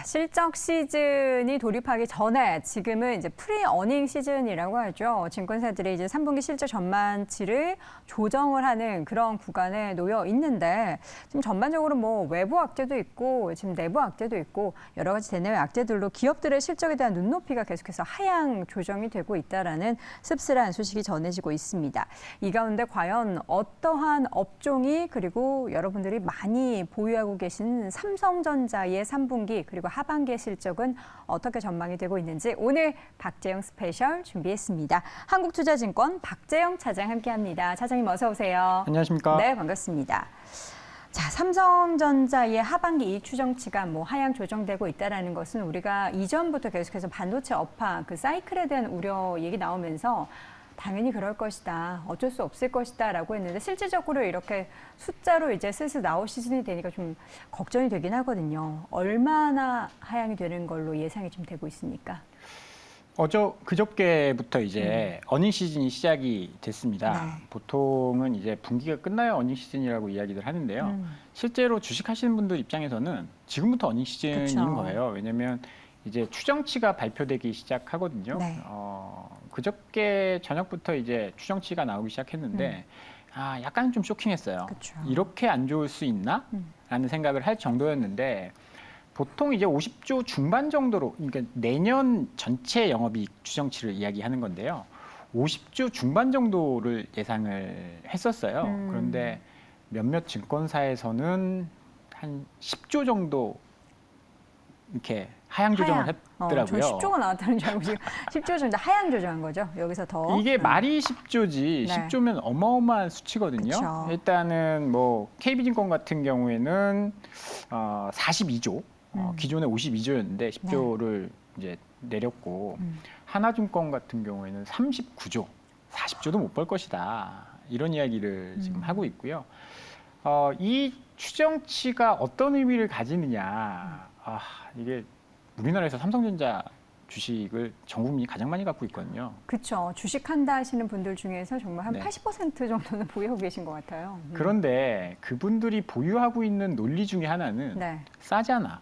실적 시즌이 돌입하기 전에 지금은 이제 프리 어닝 시즌이라고 하죠. 증권사들이 이제 3분기 실적 전망치를 조정을 하는 그런 구간에 놓여 있는데 지금 전반적으로 뭐 외부 악재도 있고 지금 내부 악재도 있고 여러 가지 대내외 악재들로 기업들의 실적에 대한 눈높이가 계속해서 하향 조정이 되고 있다라는 씁쓸한 소식이 전해지고 있습니다. 이 가운데 과연 어떠한 업종이 그리고 여러분들이 많이 보유하고 계신 삼성전자의 3분기 그리고 하반기 실적은 어떻게 전망이 되고 있는지 오늘 박재영 스페셜 준비했습니다. 한국투자증권 박재영 차장 함께합니다. 차장님 어서 오세요. 안녕하십니까? 네, 반갑습니다. 자, 삼성전자의 하반기 이익 추정치가 뭐 하향 조정되고 있다라는 것은 우리가 이전부터 계속해서 반도체 업황 그 사이클에 대한 우려 얘기 나오면서 당연히 그럴 것이다, 어쩔 수 없을 것이다라고 했는데 실질적으로 이렇게 숫자로 이제 슬슬 나올 시즌이 되니까 좀 걱정이 되긴 하거든요. 얼마나 하향이 되는 걸로 예상이 좀 되고 있습니까? 그저께부터 이제 어닝 시즌이 시작이 됐습니다. 네. 보통은 이제 분기가 끝나야 어닝 시즌이라고 이야기를 하는데요. 실제로 주식하시는 분들 입장에서는 지금부터 어닝 시즌인 그쵸. 거예요. 왜냐하면 이제 추정치가 발표되기 시작하거든요. 네. 그저께 저녁부터 이제 추정치가 나오기 시작했는데 약간 좀 쇼킹했어요. 그쵸. 이렇게 안 좋을 수 있나? 라는 생각을 할 정도였는데 보통 이제 50조 중반 정도로, 그러니까 내년 전체 영업이익 추정치를 이야기하는 건데요. 50조 중반 정도를 예상을 했었어요. 그런데 몇몇 증권사에서는 한 10조 정도 이렇게 하향 조정을 했더라고요. 전 10조가 나왔다는 줄 알고 지금 10조 정도 하향 조정한 거죠. 여기서 더. 이게 말이 10조지, 네. 10조면 어마어마한 수치거든요. 그쵸. 일단은 뭐 KB증권 같은 경우에는 42조, 기존에 52조였는데 10조를 이제 내렸고 하나증권 같은 경우에는 39조, 40조도 못 벌 것이다. 이런 이야기를 지금 하고 있고요. 이 추정치가 어떤 의미를 가지느냐. 이게 우리나라에서 삼성전자 주식을 전 국민이 가장 많이 갖고 있거든요. 그렇죠. 주식한다 하시는 분들 중에서 정말 한 네. 80% 정도는 보유하고 계신 것 같아요. 그런데 그분들이 보유하고 있는 논리 중에 하나는 네, 싸잖아.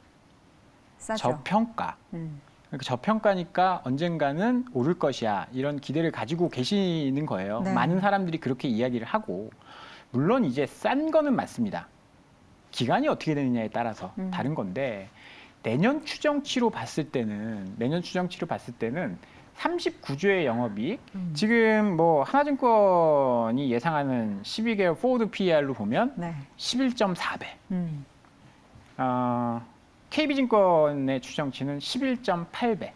싸죠. 저평가. 그러니까 저평가니까 언젠가는 오를 것이야. 이런 기대를 가지고 계시는 거예요. 네. 많은 사람들이 그렇게 이야기를 하고 물론 이제 싼 거는 맞습니다. 기간이 어떻게 되느냐에 따라서 다른 건데 내년 추정치로 봤을 때는 39조의 영업이익 지금 뭐 하나증권이 예상하는 12개월 포워드 PER로 보면 네. 11.4배. KB증권의 추정치는 11.8배.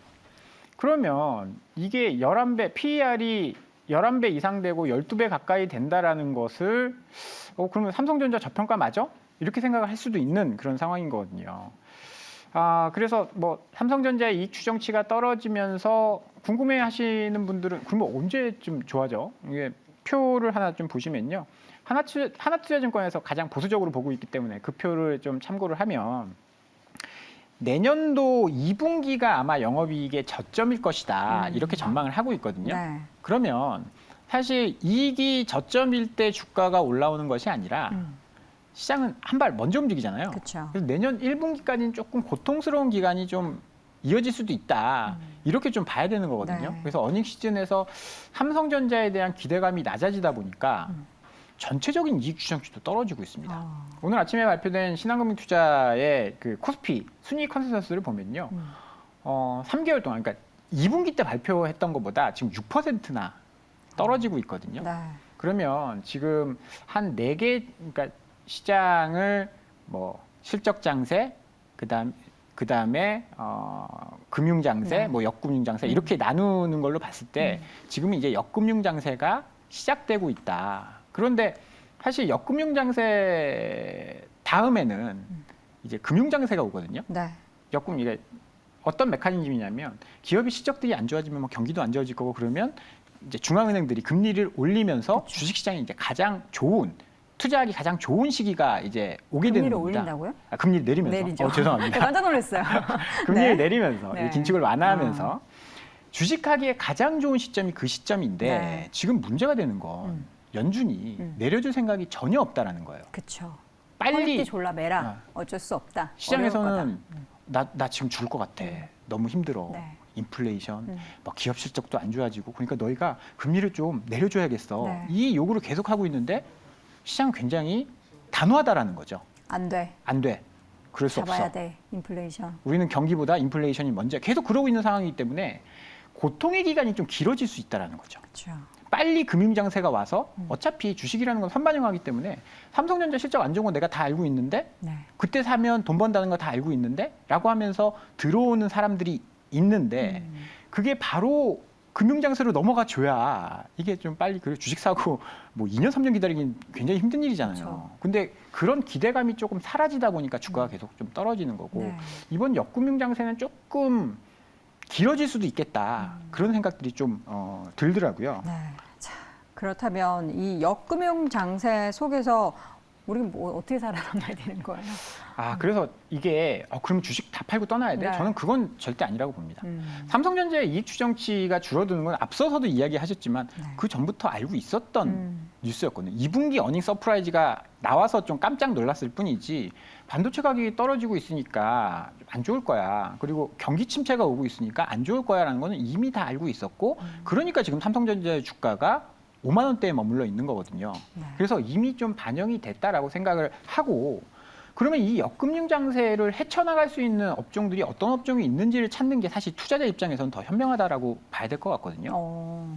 그러면 이게 11배, PER이 11배 이상 되고 12배 가까이 된다라는 것을 그러면 삼성전자 저평가 맞아? 이렇게 생각을 할 수도 있는 그런 상황인 거거든요. 그래서 뭐 삼성전자의 이익 추정치가 떨어지면서 궁금해 하시는 분들은 그러면 언제쯤 좋아져? 이게 표를 하나 좀 보시면요. 하나투자증권에서 가장 보수적으로 보고 있기 때문에 그 표를 좀 참고를 하면 내년도 2분기가 아마 영업이익의 저점일 것이다. 이렇게 전망을 하고 있거든요. 네. 그러면 사실 이익이 저점일 때 주가가 올라오는 것이 아니라 시장은 한 발 먼저 움직이잖아요. 그쵸. 그래서 내년 1분기까지는 조금 고통스러운 기간이 좀 이어질 수도 있다. 이렇게 좀 봐야 되는 거거든요. 네. 그래서 어닝 시즌에서 삼성전자에 대한 기대감이 낮아지다 보니까 전체적인 이익 추정치도 떨어지고 있습니다. 오늘 아침에 발표된 신한금융투자의 그 코스피 순위 컨센서스를 보면요. 3개월 동안, 그러니까 2분기 때 발표했던 것보다 지금 6%나 떨어지고 있거든요. 네. 그러면 지금 한 4개, 그러니까 시장을 뭐 실적 장세, 그다음에 금융 장세, 네. 뭐 역금융 장세 이렇게 나누는 걸로 봤을 때 지금은 이제 역금융 장세가 시작되고 있다. 그런데 사실 역금융 장세 다음에는 이제 금융 장세가 오거든요. 네. 이게 어떤 메커니즘이냐면 기업의 실적들이 안 좋아지면 뭐 경기도 안 좋아질 거고 그러면 이제 중앙은행들이 금리를 올리면서 그렇죠. 주식시장이 이제 가장 좋은 투자하기 가장 좋은 시기가 이제 오게 되는 금리를 겁니다. 올린다고요? 금리를 내리면서. 내리죠. 죄송합니다. 깜짝 놀랐어요. 금리를 네. 내리면서 네. 긴축을 완화하면서 주식하기에 가장 좋은 시점이 그 시점인데 네. 지금 문제가 되는 건 연준이 내려줄 생각이 전혀 없다라는 거예요. 그렇죠. 빨리 허리띠 졸라 매라. 어쩔 수 없다. 어려울 시장에서는 거다. 나 지금 죽을 것 같아. 너무 힘들어. 네. 인플레이션, 뭐 기업 실적도 안 좋아지고 그러니까 너희가 금리를 좀 내려줘야겠어. 네. 이 요구를 계속하고 있는데 시장은 굉장히 단호하다라는 거죠. 안 돼. 안 돼. 그럴 수 잡아야 없어. 돼. 인플레이션. 우리는 경기보다 인플레이션이 먼저 계속 그러고 있는 상황이기 때문에 고통의 기간이 좀 길어질 수 있다라는 거죠. 그렇죠. 빨리 금융 장세가 와서 어차피 주식이라는 건 선반영하기 때문에 삼성전자 실적 안 좋은 건 내가 다 알고 있는데 네. 그때 사면 돈 번다는 거 다 알고 있는데 라고 하면서 들어오는 사람들이 있는데 그게 바로 금융 장세로 넘어가 줘야 이게 좀 빨리 그 주식 사고 뭐 2년 3년 기다리긴 굉장히 힘든 일이잖아요. 그렇죠. 근데 그런 기대감이 조금 사라지다 보니까 주가가 계속 좀 떨어지는 거고 네. 이번 역금융 장세는 조금 길어질 수도 있겠다. 그런 생각들이 좀 들더라고요. 네. 자, 그렇다면 이 역금융 장세 속에서 우리가 뭐 어떻게 살아남아야 되는 거예요? 그래서 이게 그럼 주식 다 팔고 떠나야 돼? 네. 저는 그건 절대 아니라고 봅니다. 삼성전자의 이익 추정치가 줄어드는 건 앞서서도 이야기하셨지만 네. 그 전부터 알고 있었던 뉴스였거든요. 2분기 어닝 서프라이즈가 나와서 좀 깜짝 놀랐을 뿐이지 반도체 가격이 떨어지고 있으니까 안 좋을 거야. 그리고 경기 침체가 오고 있으니까 안 좋을 거야라는 거는 이미 다 알고 있었고 그러니까 지금 삼성전자의 주가가 5만 원대에 머물러 있는 거거든요. 네. 그래서 이미 좀 반영이 됐다라고 생각을 하고 그러면 이 역금융 장세를 헤쳐나갈 수 있는 업종들이 어떤 업종이 있는지를 찾는 게 사실 투자자 입장에서는 더 현명하다라고 봐야 될 것 같거든요.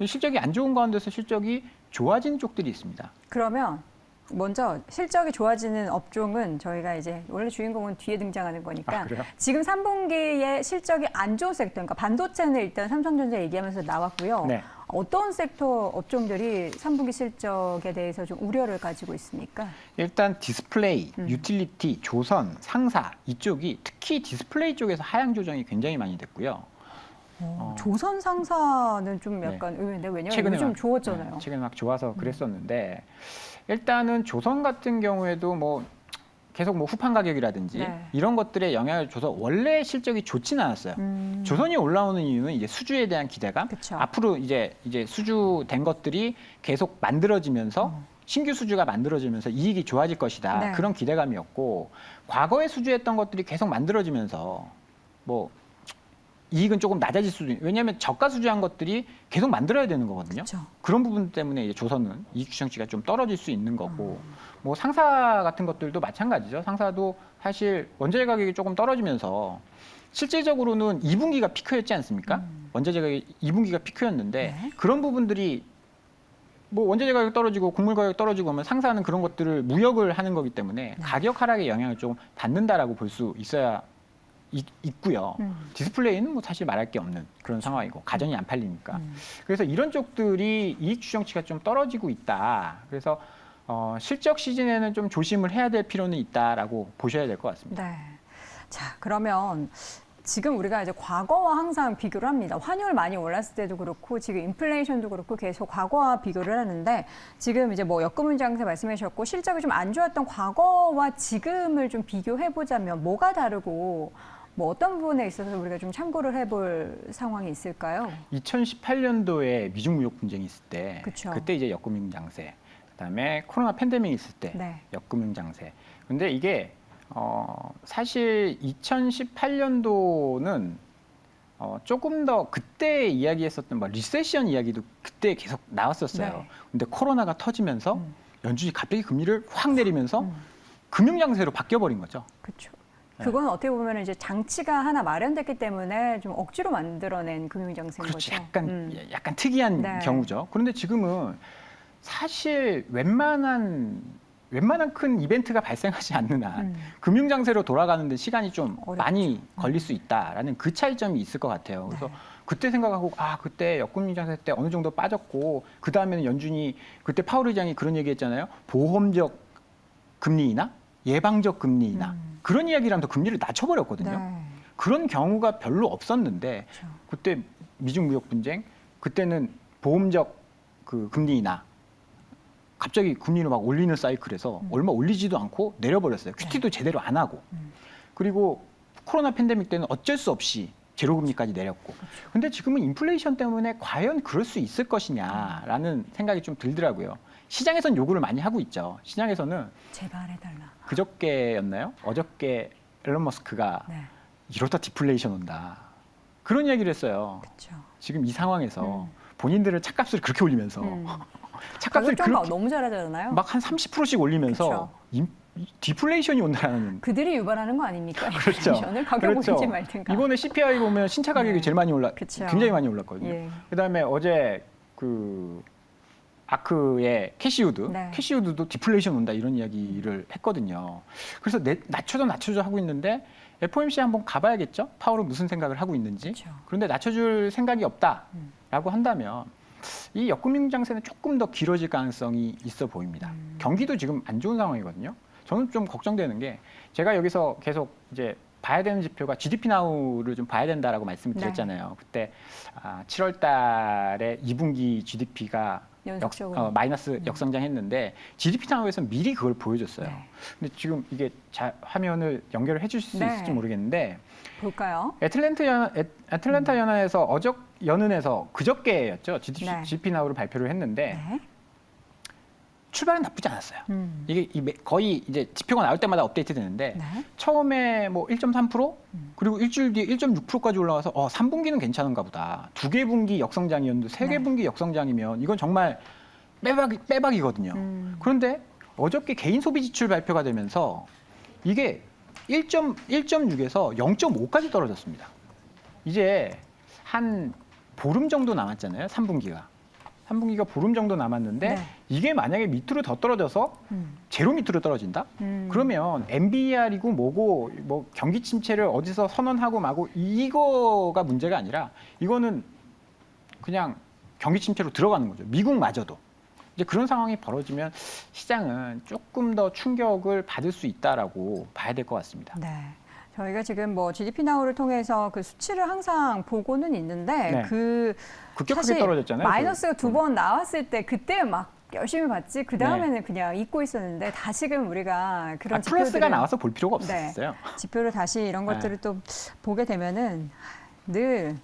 실적이 안 좋은 가운데서 실적이 좋아진 쪽들이 있습니다. 그러면 먼저 실적이 좋아지는 업종은 저희가 이제 원래 주인공은 뒤에 등장하는 거니까 그래요? 지금 3분기에 실적이 안 좋은 섹터, 그러니까 반도체는 일단 삼성전자 얘기하면서 나왔고요. 네. 어떤 섹터 업종들이 3분기 실적에 대해서 좀 우려를 가지고 있습니까? 일단 디스플레이, 유틸리티, 조선, 상사 이쪽이 특히 디스플레이 쪽에서 하향 조정이 굉장히 많이 됐고요. 조선 상사는 좀 네. 약간 의외인데 왜냐면 최근에 요즘 막, 좋았잖아요. 네, 최근에 막 좋아서 그랬었는데 일단은 조선 같은 경우에도 뭐 계속 뭐 후판 가격이라든지 네. 이런 것들에 영향을 줘서 원래 실적이 좋지는 않았어요. 조선이 올라오는 이유는 이제 수주에 대한 기대감, 그쵸. 앞으로 이제 수주된 것들이 계속 만들어지면서 신규 수주가 만들어지면서 이익이 좋아질 것이다. 네. 그런 기대감이었고 과거에 수주했던 것들이 계속 만들어지면서 뭐 이익은 조금 낮아질 수도 있는 왜냐하면 저가 수주한 것들이 계속 만들어야 되는 거거든요. 그쵸. 그런 부분 때문에 이제 조선은 이익 추정치가 좀 떨어질 수 있는 거고 뭐 상사 같은 것들도 마찬가지죠. 상사도 사실 원자재 가격이 조금 떨어지면서 실질적으로는 2분기가 피크였지 않습니까? 원자재 가격이 2분기가 피크였는데 네. 그런 부분들이 뭐 원자재 가격 떨어지고 곡물 가격 떨어지고 하면 상사는 그런 것들을 무역을 하는 거기 때문에 가격 하락의 영향을 좀 받는다라고 볼 수 있어야 있고요. 디스플레이는 뭐 사실 말할 게 없는 그런 상황이고 가전이 안 팔리니까. 그래서 이런 쪽들이 이익 추정치가 좀 떨어지고 있다. 그래서 실적 시즌에는 좀 조심을 해야 될 필요는 있다라고 보셔야 될 것 같습니다. 네. 자, 그러면 지금 우리가 이제 과거와 항상 비교를 합니다. 환율 많이 올랐을 때도 그렇고 지금 인플레이션도 그렇고 계속 과거와 비교를 하는데 지금 이제 뭐 역금융 장세 말씀해 주셨고 실적이 좀 안 좋았던 과거와 지금을 좀 비교해 보자면 뭐가 다르고 뭐 어떤 부분에 있어서 우리가 좀 참고를 해볼 상황이 있을까요? 2018년도에 미중 무역 분쟁이 있을 때 그쵸. 그때 이제 역금융 장세, 그다음에 코로나 팬데믹이 있을 때 네. 역금융 장세. 근데 이게 사실 2018년도는 조금 더 그때 이야기했었던 뭐 리세션 이야기도 그때 계속 나왔었어요. 네. 근데 코로나가 터지면서 연준이 갑자기 금리를 확 내리면서 금융 장세로 바뀌어 버린 거죠. 그렇죠. 네. 그건 어떻게 보면 이제 장치가 하나 마련됐기 때문에 좀 억지로 만들어낸 금융 장세인 그렇죠. 거죠. 약간 특이한 네. 경우죠. 그런데 지금은 사실 웬만한 큰 이벤트가 발생하지 않는 한 금융 장세로 돌아가는데 시간이 좀 어렵죠. 많이 걸릴 수 있다라는 그 차이점이 있을 것 같아요. 그래서 네. 그때 생각하고 그때 역금융 장세 때 어느 정도 빠졌고 그 다음에는 연준이 그때 파월 의장이 그런 얘기했잖아요. 보험적 금리 인하, 예방적 금리 인하 그런 이야기를 하면서 금리를 낮춰버렸거든요. 네. 그런 경우가 별로 없었는데 그렇죠. 그때 미중 무역 분쟁 그때는 보험적 그 금리 인하 갑자기 금리를 막 올리는 사이클에서 얼마 올리지도 않고 내려버렸어요. QT도 제대로 안 하고. 그리고 코로나 팬데믹 때는 어쩔 수 없이 제로금리까지 내렸고. 근데 지금은 인플레이션 때문에 과연 그럴 수 있을 것이냐라는 생각이 좀 들더라고요. 시장에서는 요구를 많이 하고 있죠. 시장에서는 제발 해달라. 그저께였나요? 어저께 앨런 머스크가 네. 이러다 디플레이션 온다. 그런 얘기를 했어요. 그렇죠. 지금 이 상황에서 본인들은 차값을 그렇게 올리면서 차값을 가격 정가 너무 잘하잖아요. 막 한 30%씩 올리면서 디플레이션이 온다는. 그들이 유발하는 거 아닙니까? 그렇죠. 인플레이션을 가격 그렇죠. 올리지 말든가. 이번에 CPI 보면 신차 가격이 제일 많이 그렇죠. 굉장히 많이 올랐거든요. 예. 그다음에 어제 그 아크의 캐시우드, 네. 캐시우드도 디플레이션 온다 이런 이야기를 했거든요. 그래서 낮춰줘 하고 있는데 FOMC 한번 가봐야겠죠? 파월은 무슨 생각을 하고 있는지. 그렇죠. 그런데 낮춰줄 생각이 없다라고 한다면 이 역금융 장세는 조금 더 길어질 가능성이 있어 보입니다. 경기도 지금 안 좋은 상황이거든요. 저는 좀 걱정되는 게 제가 여기서 계속 이제 봐야 되는 지표가 GDP 나우를 좀 봐야 된다라고 말씀을 드렸잖아요. 그때 7월 달에 2분기 GDP가 마이너스 역성장했는데 GDP 나우에서 미리 그걸 보여줬어요. 네. 근데 지금 이게 화면을 연결을 해주실 수 있을지 모르겠는데 볼까요? 애틀랜타 연화에서 연은에서 그저께였죠. GDP 나우를 발표를 했는데 출발은 나쁘지 않았어요. 이게 거의 이제 지표가 나올 때마다 업데이트 되는데 처음에 뭐 1.3% 그리고 일주일 뒤에 1.6%까지 올라가서 3분기는 괜찮은가 보다. 2개 분기 역성장이었는데 3개 분기 역성장이면 이건 정말 빼박이거든요. 그런데 어저께 개인 소비 지출 발표가 되면서 이게 1.6에서 0.5까지 떨어졌습니다. 이제 한 보름 정도 남았잖아요. 3분기가 보름 정도 남았는데 이게 만약에 밑으로 더 떨어져서 제로 밑으로 떨어진다? 그러면 MBR이고 뭐고 뭐 경기 침체를 어디서 선언하고 마고 이거가 문제가 아니라 이거는 그냥 경기 침체로 들어가는 거죠. 미국마저도. 이제 그런 상황이 벌어지면 시장은 조금 더 충격을 받을 수 있다라고 봐야 될 것 같습니다. 네. 저희가 지금 뭐 GDP 나우를 통해서 그 수치를 항상 보고는 있는데 급격하게 떨어졌잖아요. 마이너스가 2번 나왔을 때 그때 막 열심히 봤지 그 다음에는 그냥 잊고 있었는데 다시금 우리가 그런 플러스가 나와서 볼 필요가 없었어요. 지표를 다시 이런 것들을 또 보게 되면은 늘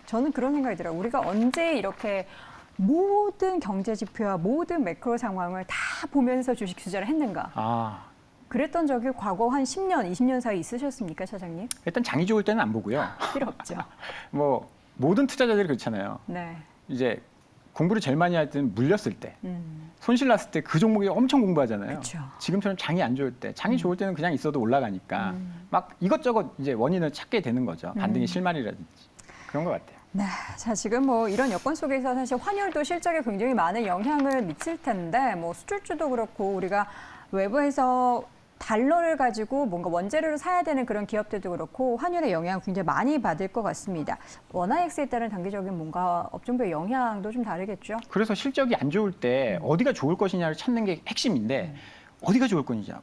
저는 그런 생각이 들어요. 우리가 언제 이렇게 모든 경제 지표와 모든 매크로 상황을 다 보면서 주식 투자를 했는가? 그랬던 적이 과거 한 10년, 20년 사이 있으셨습니까, 차장님? 일단 장이 좋을 때는 안 보고요. 필요 없죠. 뭐 모든 투자자들이 그렇잖아요. 네. 이제 공부를 제일 많이 할 때는 물렸을 때, 손실 났을 때 그 종목에 엄청 공부하잖아요. 그쵸. 지금처럼 장이 안 좋을 때, 장이 좋을 때는 그냥 있어도 올라가니까 막 이것저것 이제 원인을 찾게 되는 거죠. 반등의 실마리라든지 그런 것 같아요. 네, 자 지금 뭐 이런 여건 속에서 사실 환율도 실적에 굉장히 많은 영향을 미칠 텐데 뭐 수출주도 그렇고 우리가 외부에서 달러를 가지고 뭔가 원재료를 사야 되는 그런 기업들도 그렇고 환율의 영향을 굉장히 많이 받을 것 같습니다. 원화엑스에 따른 단기적인 뭔가 업종별 영향도 좀 다르겠죠? 그래서 실적이 안 좋을 때 어디가 좋을 것이냐를 찾는 게 핵심인데 어디가 좋을 것이냐.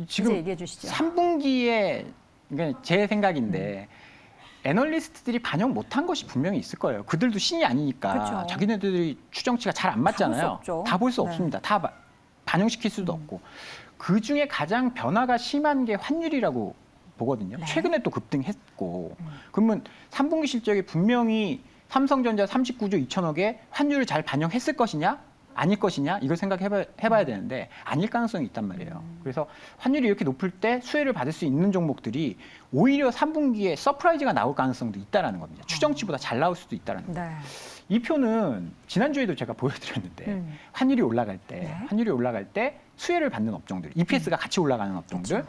지금 얘기해 주시죠. 3분기에 그러니까 제 생각인데 애널리스트들이 반영 못한 것이 분명히 있을 거예요. 그들도 신이 아니니까 그렇죠. 자기네들이 추정치가 잘 안 맞잖아요. 다 볼 수 없습니다. 다 반영시킬 수도 없고. 그중에 가장 변화가 심한 게 환율이라고 보거든요. 최근에 또 급등했고. 그러면 3분기 실적이 분명히 삼성전자 39조 2천억에 환율을 잘 반영했을 것이냐? 아닐 것이냐? 이걸 생각해봐야 되는데 아닐 가능성이 있단 말이에요. 그래서 환율이 이렇게 높을 때 수혜를 받을 수 있는 종목들이 오히려 3분기에 서프라이즈가 나올 가능성도 있다는 겁니다. 추정치보다 잘 나올 수도 있다는 겁니다. 이 표는 지난주에도 제가 보여드렸는데 환율이 올라갈 때 수혜를 받는 업종들, EPS가 같이 올라가는 업종들,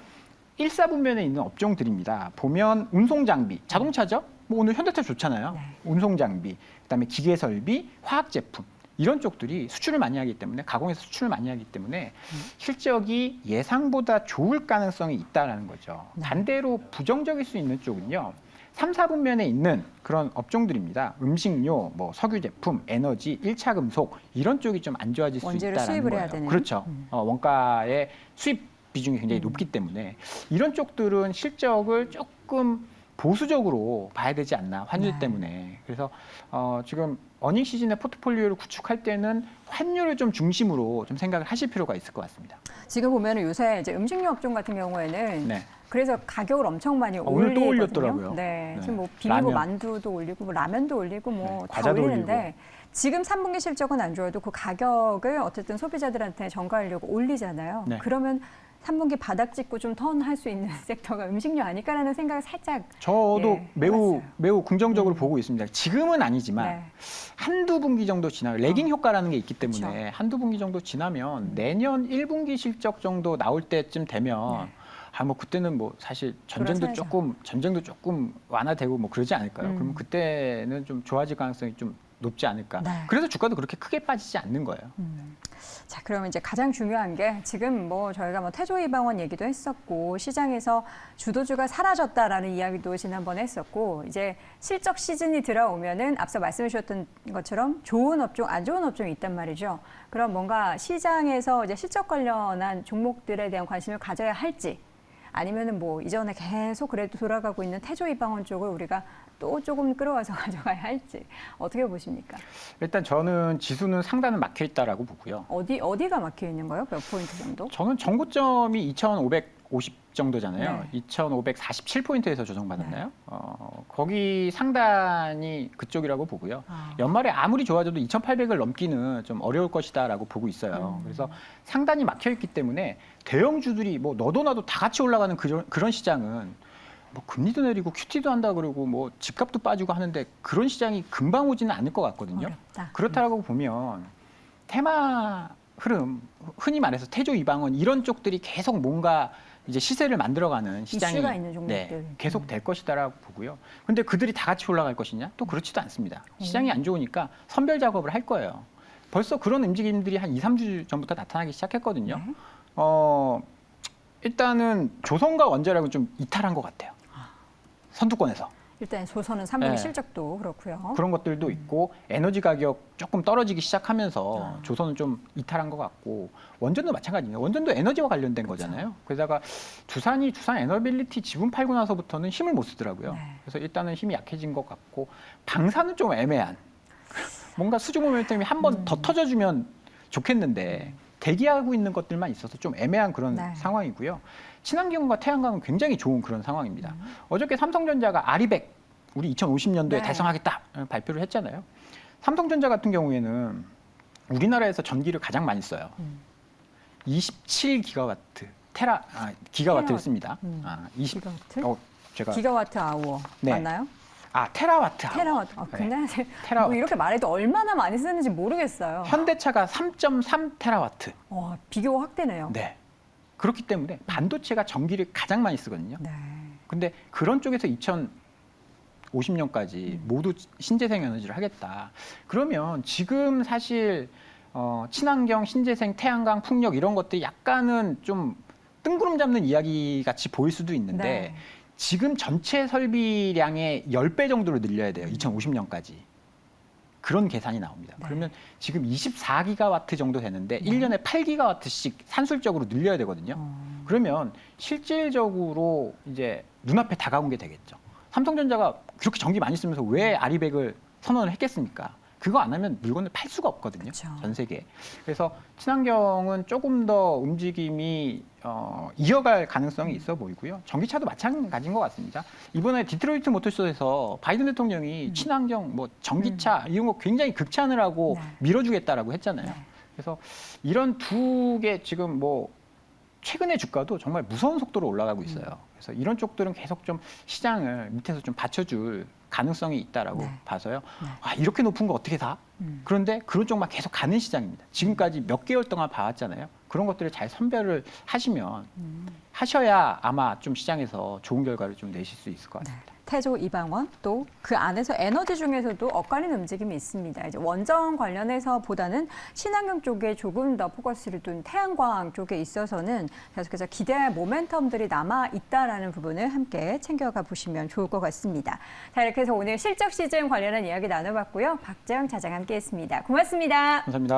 1사분면에 있는 업종들입니다. 보면 운송장비, 자동차죠? 뭐 오늘 현대차 좋잖아요. 운송장비, 그다음에 기계설비, 화학제품 이런 쪽들이 수출을 많이 하기 때문에 가공해서 수출을 많이 하기 때문에 실적이 예상보다 좋을 가능성이 있다는 거죠. 반대로 부정적일 수 있는 쪽은요. 3, 4분면에 있는 그런 업종들입니다. 음식료, 뭐 석유 제품, 에너지, 1차 금속 이런 쪽이 좀 안 좋아질 수 있다는 수입을 거예요. 해야 되는. 그렇죠. 원가의 수입 비중이 굉장히 높기 때문에 이런 쪽들은 실적을 조금 보수적으로 봐야 되지 않나 환율 때문에. 그래서 지금 어닝 시즌의 포트폴리오를 구축할 때는 환율을 좀 중심으로 좀 생각을 하실 필요가 있을 것 같습니다. 지금 보면 요새 이제 음식료 업종 같은 경우에는 그래서 가격을 엄청 많이 오늘 또 올렸더라고요. 지금 뭐 비비고 만두도 올리고 뭐 라면도 올리고 뭐 다 올리는데 올리고. 지금 3분기 실적은 안 좋아도 그 가격을 어쨌든 소비자들한테 전가하려고 올리잖아요. 그러면 3분기 바닥 찍고 좀 턴할 수 있는 섹터가 음식료 아닐까라는 생각을 살짝 저도 매우 해봤어요. 긍정적으로 보고 있습니다. 지금은 아니지만 네. 한두 분기 정도 지나면 레깅 효과라는 게 있기 때문에 그쵸. 한두 분기 정도 지나면 내년 1분기 실적 정도 나올 때쯤 되면 네. 뭐 그때는 뭐 사실 전쟁도 돌아서야죠. 조금 완화되고 뭐 그러지 않을까요? 그러면 그때는 좀 좋아질 가능성이 좀 높지 않을까. 네. 그래서 주가도 그렇게 크게 빠지지 않는 거예요. 자, 그러면 이제 가장 중요한 게 지금 뭐 저희가 뭐 태조 이방원 얘기도 했었고 시장에서 주도주가 사라졌다라는 이야기도 지난번에 했었고 이제 실적 시즌이 들어오면은 앞서 말씀해 주셨던 것처럼 좋은 업종, 안 좋은 업종이 있단 말이죠. 그럼 뭔가 시장에서 이제 실적 관련한 종목들에 대한 관심을 가져야 할지 아니면은 뭐 이전에 계속 그래도 돌아가고 있는 태조 이방원 쪽을 우리가 또 조금 끌어와서 가져가야 할지 어떻게 보십니까? 일단 저는 지수는 상단은 막혀 있다라고 보고요. 어디가 막혀 있는 거예요? 몇 포인트 정도? 저는 정고점이 2,550 정도잖아요. 네. 2,547포인트에서 조정받았나요? 거기 상단이 그쪽이라고 보고요. 연말에 아무리 좋아져도 2,800을 넘기는 좀 어려울 것이다라고 보고 있어요. 그래서 상단이 막혀 있기 때문에 대형주들이 뭐 너도 나도 다 같이 올라가는 그런 시장은 뭐 금리도 내리고 QT도 한다 그러고 뭐 집값도 빠지고 하는데 그런 시장이 금방 오지는 않을 것 같거든요. 어렵다. 그렇다고 보면 테마 흐름, 흔히 말해서 태조 이방원 이런 쪽들이 계속 뭔가 이제 시세를 만들어가는 시장이 이슈가 있는 종목들. 계속 될 것이다라고 보고요. 근데 그들이 다 같이 올라갈 것이냐? 또 그렇지도 않습니다. 시장이 안 좋으니까 선별 작업을 할 거예요. 벌써 그런 움직임들이 한 2, 3주 전부터 나타나기 시작했거든요. 네. 일단은 조선과 원자력은 좀 이탈한 것 같아요. 선두권에서. 일단 조선은 3분기 네. 실적도 그렇고요. 그런 것들도 있고 에너지 가격 조금 떨어지기 시작하면서 조선은 좀 이탈한 것 같고 원전도 마찬가지예요. 원전도 에너지와 관련된 거잖아요. 그러다가 두산 에너빌리티 지분 팔고 나서부터는 힘을 못 쓰더라고요. 네. 그래서 일단은 힘이 약해진 것 같고 방사는 좀 애매한. 뭔가 수주 모멘텀이 한 번 더 터져주면 좋겠는데 대기하고 있는 것들만 있어서 좀 애매한 그런 네. 상황이고요. 친환경과 태양광은 굉장히 좋은 그런 상황입니다. 어저께 삼성전자가 아리백 우리 2050년도에 네. 달성하겠다 발표를 했잖아요. 삼성전자 같은 경우에는 우리나라에서 전기를 가장 많이 써요. 27기가와트 기가와트를 씁니다. 20 기가와트? 제가 기가와트 아워 네. 맞나요? 테라와트 아워. 테라와트. 네. 근데 테라와트. 뭐 이렇게 말해도 얼마나 많이 쓰는지 모르겠어요. 현대차가 3.3 테라와트. 와, 비교가 확 되네요. 네. 그렇기 때문에 반도체가 전기를 가장 많이 쓰거든요. 네. 근데 그런 쪽에서 2050년까지 모두 신재생 에너지를 하겠다. 그러면 지금 사실 친환경, 신재생, 태양광, 풍력 이런 것들이 약간은 좀 뜬구름 잡는 이야기 같이 보일 수도 있는데 네. 지금 전체 설비량의 10배 정도로 늘려야 돼요. 2050년까지. 그런 계산이 나옵니다. 네. 그러면 지금 24기가와트 정도 되는데 1년에 8기가와트씩 산술적으로 늘려야 되거든요. 그러면 실질적으로 이제 눈앞에 다가온 게 되겠죠. 삼성전자가 그렇게 전기 많이 쓰면서 왜 아리백을 선언을 했겠습니까? 그거 안 하면 물건을 팔 수가 없거든요. 그쵸. 전 세계에. 그래서 친환경은 조금 더 움직임이 이어갈 가능성이 있어 보이고요. 전기차도 마찬가지인 것 같습니다. 이번에 디트로이트 모터쇼에서 바이든 대통령이 친환경, 뭐 전기차 이런 거 굉장히 극찬을 하고 네. 밀어주겠다라고 했잖아요. 네. 그래서 이런 두 개 지금 뭐 최근의 주가도 정말 무서운 속도로 올라가고 있어요. 그래서 이런 쪽들은 계속 좀 시장을 밑에서 좀 받쳐줄 가능성이 있다라고 네. 봐서요. 이렇게 높은 거 어떻게 사? 그런데 그런 쪽만 계속 가는 시장입니다. 지금까지 몇 개월 동안 봐왔잖아요. 그런 것들을 잘 선별을 하셔야 아마 좀 시장에서 좋은 결과를 좀 내실 수 있을 것 같습니다. 태조 이방원 또 그 안에서 에너지 중에서도 엇갈리는 움직임이 있습니다. 이제 원전 관련해서보다는 친환경 쪽에 조금 더 포커스를 둔 태양광 쪽에 있어서는 계속해서 기대할 모멘텀들이 남아 있다라는 부분을 함께 챙겨가 보시면 좋을 것 같습니다. 자, 이렇게 해서 오늘 실적 시즌 관련한 이야기 나눠봤고요. 박재영 차장 함께했습니다. 고맙습니다. 감사합니다.